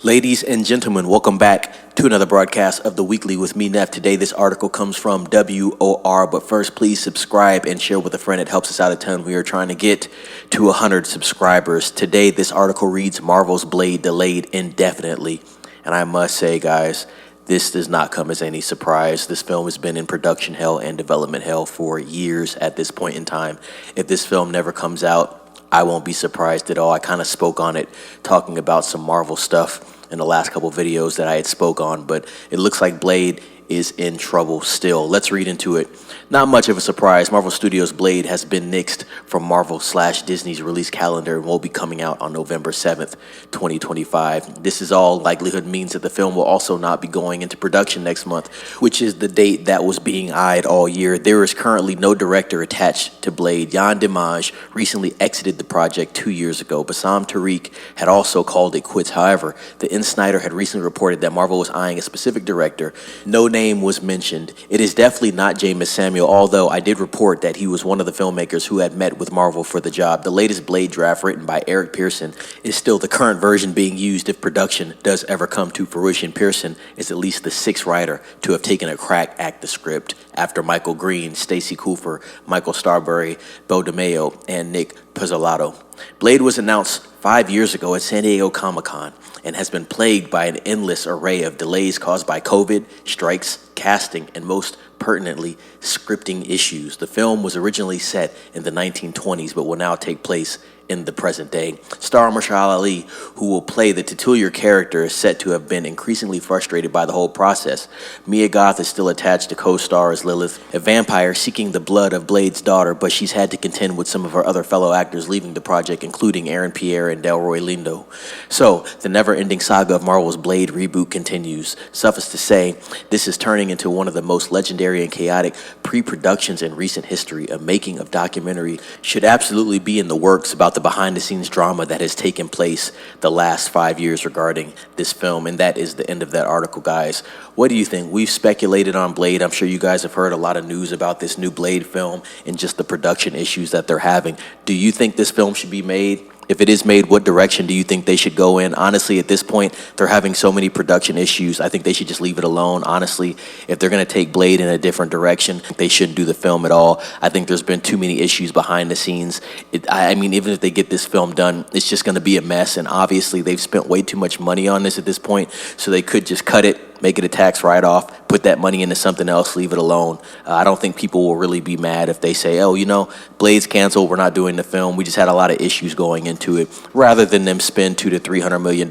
Ladies and gentlemen, welcome back to another broadcast of The Weekly with me, Neff. Today, this article comes from WOR, but first, please subscribe and share with a friend. It helps us out a ton. We are trying to get to 100 subscribers. Today, this article reads, Marvel's Blade delayed indefinitely. And I must say, guys, this does not come as any surprise. This film has been in production hell and development hell for years at this point in time. If this film never comes out, I won't be surprised at all. I kind of spoke on it, talking about some Marvel stuff in the last couple videos that I had spoke on, but it looks like Blade is in trouble still. Let's read into it. Not much of a surprise. Marvel Studios' Blade has been nixed from Marvel/Disney's release calendar and will be coming out on November 7th, 2025. This is all likelihood means that the film will also not be going into production next month, which is the date that was being eyed all year. There is currently no director attached to Blade. Yann Dimanche recently exited the project 2 years ago. Bassam Tariq had also called it quits. However, the Insider had recently reported that Marvel was eyeing a specific director. No name was mentioned. It is definitely not James Samuel, although I did report that he was one of the filmmakers who had met with Marvel for the job. The latest Blade draft, written by Eric Pearson, is still the current version being used if production does ever come to fruition. Pearson is at least the sixth writer to have taken a crack at the script, after Michael Green, Stacey Cooper, Michael Starbury, Bo DeMeo, and Nick Pizzolatto. Blade was announced 5 years ago at San Diego Comic-Con and has been plagued by an endless array of delays caused by COVID, strikes, casting, and most pertinently, scripting issues. The film was originally set in the 1920s, but will now take place in the present day. Star Mahershala Ali, who will play the titular character, is said to have been increasingly frustrated by the whole process. Mia Goth is still attached to co-star as Lilith, a vampire seeking the blood of Blade's daughter, but she's had to contend with some of her other fellow actors leaving the project, including Aaron Pierre and Delroy Lindo. So, the never-ending saga of Marvel's Blade reboot continues. Suffice to say, this is turning into one of the most legendary and chaotic pre-productions in recent history. A making of documentary should absolutely be in the works about the behind-the-scenes drama that has taken place the last 5 years regarding this film. And that is the end of that article, guys. What do you think? We've speculated on Blade. I'm sure you guys have heard a lot of news about this new Blade film and just the production issues that they're having. Do you think this film should be made? If it is made, what direction do you think they should go in? Honestly, at this point, they're having so many production issues. I think they should just leave it alone. Honestly, if they're going to take Blade in a different direction, they shouldn't do the film at all. I think there's been too many issues behind the scenes. I mean, even if they get this film done, it's just going to be a mess. And obviously, they've spent way too much money on this at this point, so they could just cut it, make it a tax write-off, put that money into something else, leave it alone. I don't think people will really be mad if they say, oh, you know, Blade's canceled, we're not doing the film. We just had a lot of issues going into it, rather than them spend $200 to $300 million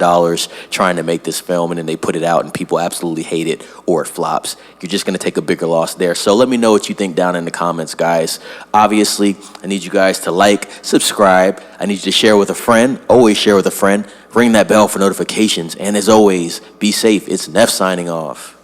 trying to make this film and then they put it out and people absolutely hate it or it flops. You're just going to take a bigger loss there. So let me know what you think down in the comments, guys. Obviously, I need you guys to like, subscribe. I need you to share with a friend. Always share with a friend. Ring that bell for notifications. And as always, be safe. It's Neff signing off.